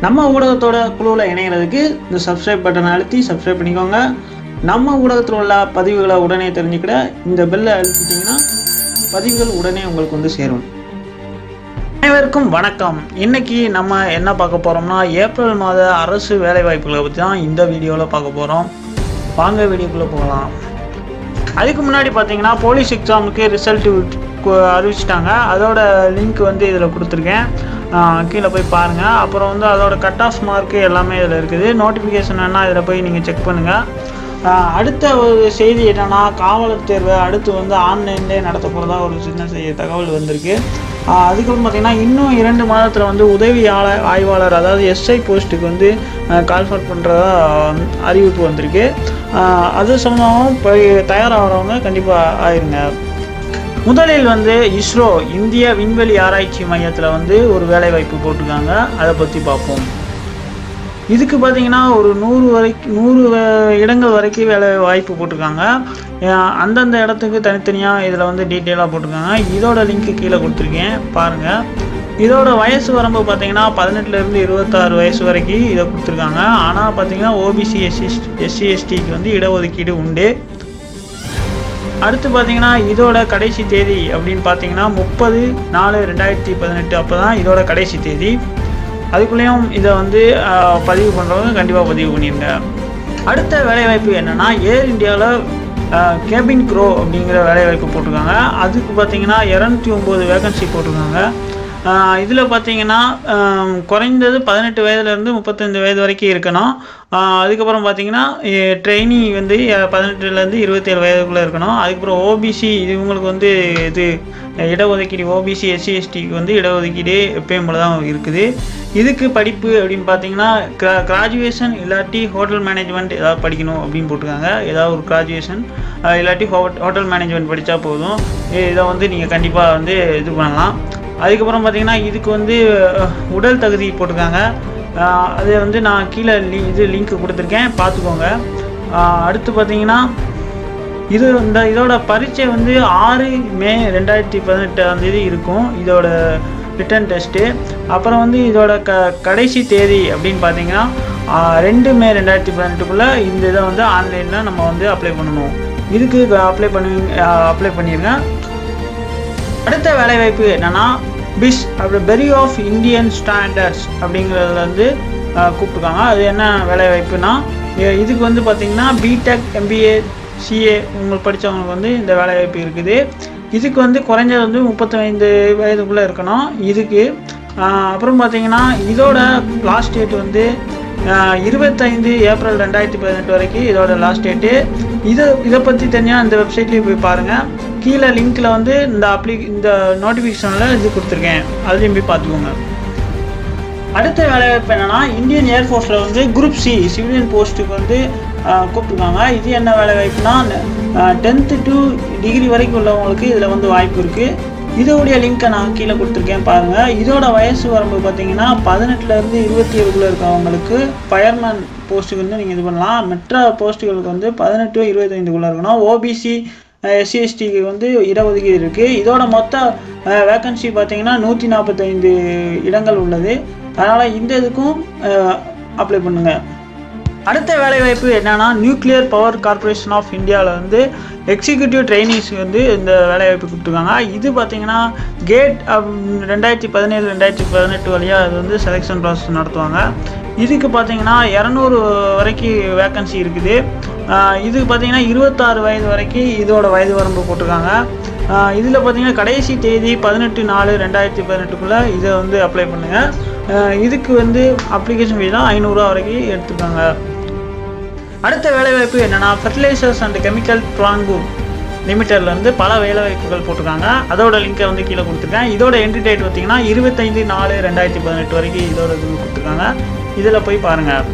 நம்ம ஊடகத்தோட குழுவில் இணைகிறதுக்கு இந்த சப்ஸ்கிரைப் பட்டனை அழுத்தி சப்ஸ்கிரைப் பண்ணிக்கோங்க. நம்ம ஊடகத்தில் உள்ள பதிவுகளை உடனே தெரிஞ்சுக்கிட இந்த பெல்லை அழுத்திட்டிங்கன்னா பதிவுகள் உடனே உங்களுக்கு வந்து சேரும். அனைவருக்கும் வணக்கம். இன்னைக்கு நம்ம என்ன பார்க்க போகிறோம்னா, ஏப்ரல் மாத அரசு வேலைவாய்ப்புகளை பற்றி தான் இந்த வீடியோவில் பார்க்க போகிறோம். வாங்க வீடியோக்குள்ளே போகலாம். அதுக்கு முன்னாடி பார்த்தீங்கன்னா, போலீஸ் எக்ஸாமுக்கு ரிசல்ட் அறிவிச்சிட்டாங்க. அதோட லிங்க் வந்து இதில் கொடுத்துருக்கேன், கீழே போய் பாருங்கள். அப்புறம் வந்து அதோட கட் ஆஃப் மார்க்கு எல்லாமே இதில் இருக்குது. நோட்டிஃபிகேஷன் என்ன இதில் போய் நீங்கள் செக் பண்ணுங்கள். அடுத்த ஒரு செய்தி என்னென்னா, காவலர் தேர்வை அடுத்து வந்து ஆன்லைன்லேயே நடத்த போகிறதா ஒரு சின்ன தகவல் வந்திருக்கு. அதுக்கப்புறம் பார்த்திங்கன்னா, இன்னும் 2 மாதத்தில் வந்து உதவி ஆய்வாளர், அதாவது எஸ்ஐ போஸ்ட்டுக்கு வந்து கால்ஃபர் பண்ணுறதா அறிவிப்பு வந்திருக்கு. அது சம்பந்தமாகவும் போய் தயாராகிறவங்க கண்டிப்பாக ஆயிருங்க. முதலில் வந்து இஸ்ரோ இந்திய விண்வெளி ஆராய்ச்சி மையத்தில் வந்து ஒரு வேலைவாய்ப்பு போட்டிருக்காங்க. அதை பற்றி பார்ப்போம். இதுக்கு பார்த்திங்கன்னா ஒரு 100 இடங்கள் வரைக்கும் வேலை வாய்ப்பு போட்டிருக்காங்க. அந்தந்த இடத்துக்கு தனித்தனியாக இதில் வந்து டீட்டெயிலாக போட்டிருக்காங்க. இதோட லிங்க்கு கீழே கொடுத்துருக்கேன், பாருங்கள். இதோட வயசு வரம்பு பார்த்திங்கன்னா 18லேருந்து 26 வயசு வரைக்கும் இதை கொடுத்துருக்காங்க. ஆனால் பார்த்திங்கன்னா ஓபிசி எஸ்சி எஸ்டிக்கு வந்து இடஒதுக்கீடு உண்டு. அடுத்து பார்த்திங்கன்னா, இதோட கடைசி தேதி அப்படின்னு பார்த்திங்கன்னா 30/4/2018 அப்போ தான் இதோட கடைசி தேதி. அதுக்குள்ளேயும் இதை வந்து பதிவு பண்ணுறவங்க கண்டிப்பாக பதிவு பண்ணிடுங்க. அடுத்த வேலைவாய்ப்பு என்னென்னா, ஏர் இந்தியாவில் கேபின் க்ரோ அப்படிங்கிற வேலைவாய்ப்பு போட்டிருக்காங்க. அதுக்கு பார்த்திங்கன்னா 209 வேகன்சி போட்டிருக்காங்க. இதில் பார்த்திங்கன்னா குறைந்தது 18 வயதுலேருந்து 35 வயது வரைக்கும் இருக்கணும். அதுக்கப்புறம் பார்த்திங்கன்னா ட்ரெயினி வந்து 18லேருந்து 27 வயதுக்குள்ளே இருக்கணும். அதுக்கப்புறம் ஓபிசி இவங்களுக்கு வந்து இது இடஒதுக்கீடு, ஓபிசி எஸ்சி எஸ்டிக்கு வந்து இடஒதுக்கீடு எப்பயும் போல தான் இருக்குது. இதுக்கு படிப்பு அப்படின்னு பார்த்தீங்கன்னா கிராஜுவேஷன் இல்லாட்டி ஹோட்டல் மேனேஜ்மெண்ட் ஏதாவது படிக்கணும் அப்படின்னு போட்டிருக்காங்க. ஏதாவது ஒரு கிராஜுவேஷன் இல்லாட்டி ஹோட்டல் மேனேஜ்மெண்ட் படித்தா போதும். இதை வந்து நீங்கள் கண்டிப்பாக வந்து இது பண்ணலாம். அதுக்கப்புறம் பார்த்திங்கன்னா, இதுக்கு வந்து உடல் தகுதி போட்டிருக்காங்க. அதை வந்து நான் கீழே லிங்க் கொடுத்துருக்கேன், பார்த்துக்கோங்க. அடுத்து பார்த்திங்கன்னா, இதோட பரீட்சை வந்து 6 மே 2018 இருக்கும், இதோட ரிட்டன் டெஸ்ட்டு. அப்புறம் வந்து இதோட கடைசி தேதி அப்படின்னு பார்த்தீங்கன்னா 2 மே 2018 இந்த இதை வந்து ஆன்லைனில் நம்ம வந்து அப்ளை பண்ணணும். இதுக்கு அப்ளை பண்ணிடுங்க. அடுத்த வேலைவாய்ப்பு என்னென்னா, பிஸ் பெரி ஆஃப் இந்தியன் ஸ்டாண்டர்ட்ஸ் அப்படிங்கிறதுல வந்து கூப்பிட்டுருக்காங்க. அது என்ன வேலைவாய்ப்புனா, இதுக்கு வந்து பார்த்திங்கன்னா பிடெக் எம்பிஏ சிஏ உங்களுக்கு படித்தவங்களுக்கு வந்து இந்த வேலைவாய்ப்பு இருக்குது. இதுக்கு வந்து குறைஞ்சது வந்து 35 வயதுக்குள்ளே இருக்கணும் இதுக்கு. அப்புறம் பார்த்திங்கன்னா, இதோட லாஸ்ட் டேட் வந்து 25 ஏப்ரல் 2018 வரைக்கும் இதோட லாஸ்ட் டேட்டு. இதை பற்றி தெரிஞ்சால் இந்த வெப்சைட்லேயும் போய் பாருங்கள். கீழே லிங்க்கில் வந்து இந்த நோட்டிஃபிகேஷனில் இது கொடுத்துருக்கேன், அதுலேயும் போய் பார்த்துக்கோங்க. அடுத்த வேலைவாய்ப்பு என்னென்னா, இந்தியன் ஏர்ஃபோர்ஸில் வந்து குரூப் சி சிவிலியன் போஸ்ட்டுக்கு வந்து கூப்பிட்டுருக்காங்க. இது என்ன வேலைவாய்ப்புனா, 10th to டிகிரி வரைக்கும் உள்ளவங்களுக்கு இதில் வந்து வாய்ப்பு இருக்குது. இதோடைய லிங்க்கை நான் கீழே கொடுத்துருக்கேன், பாருங்கள். இதோட வயசு வரம்பு பார்த்திங்கன்னா 18லேருந்து 27 இருக்கவங்களுக்கு ஃபயர்மேன் போஸ்ட்டுக்கு வந்து நீங்கள் இது பண்ணலாம். மற்ற போஸ்ட்டுகளுக்கு வந்து 18 to 25 இருக்கணும். ஓபிசி எஸ்சி எஸ்டிக்கு வந்து இடஒதுக்கீடு இருக்குது. இதோட மொத்த வேக்கன்சி பார்த்திங்கன்னா 145 இடங்கள் உள்ளது. அதனால் இந்த இதுக்கும் அப்ளை பண்ணுங்கள். அடுத்த வேலைவாய்ப்பு என்னென்னா, நியூக்ளியர் பவர் கார்பரேஷன் ஆஃப் இந்தியாவில் வந்து எக்ஸிக்யூட்டிவ் ட்ரெயினிஸ் வந்து இந்த வேலைவாய்ப்பு கொடுத்துருக்காங்க. இது பார்த்திங்கன்னா கேட் 2017-2018 வழியாக அது வந்து செலெக்ஷன் ப்ராசஸ் நடத்துவாங்க. இதுக்கு பார்த்திங்கன்னா 200 வரைக்கும் வேக்கன்சி இருக்குது. இதுக்கு பார்த்திங்கன்னா 26 வயது வரைக்கும் இதோட வயது வரம்பு போட்டிருக்காங்க. இதில் பார்த்திங்கன்னா கடைசி தேதி 18/4/2018 இதை வந்து அப்ளை பண்ணுங்கள். இதுக்கு வந்து அப்ளிகேஷன் ஃபீஸ் தான் 500 வரைக்கும் எடுத்துருக்காங்க. அடுத்த வேலைவாய்ப்பு என்னென்னா, ஃபெர்டிலைசர்ஸ் அண்ட் கெமிக்கல் ட்ராங்கூர் லிமிட்டடில் வந்து பல வேலைவாய்ப்புகள் போட்டிருக்காங்க. அதோட லிங்க்கை வந்து கீழே கொடுத்துருக்கேன். இதோட என்ட்ரி டேட் பார்த்திங்கன்னா 25/4/2018 வரைக்கும் இதோட இது கொடுத்துருக்காங்க. இதில் போய் பாருங்கள்.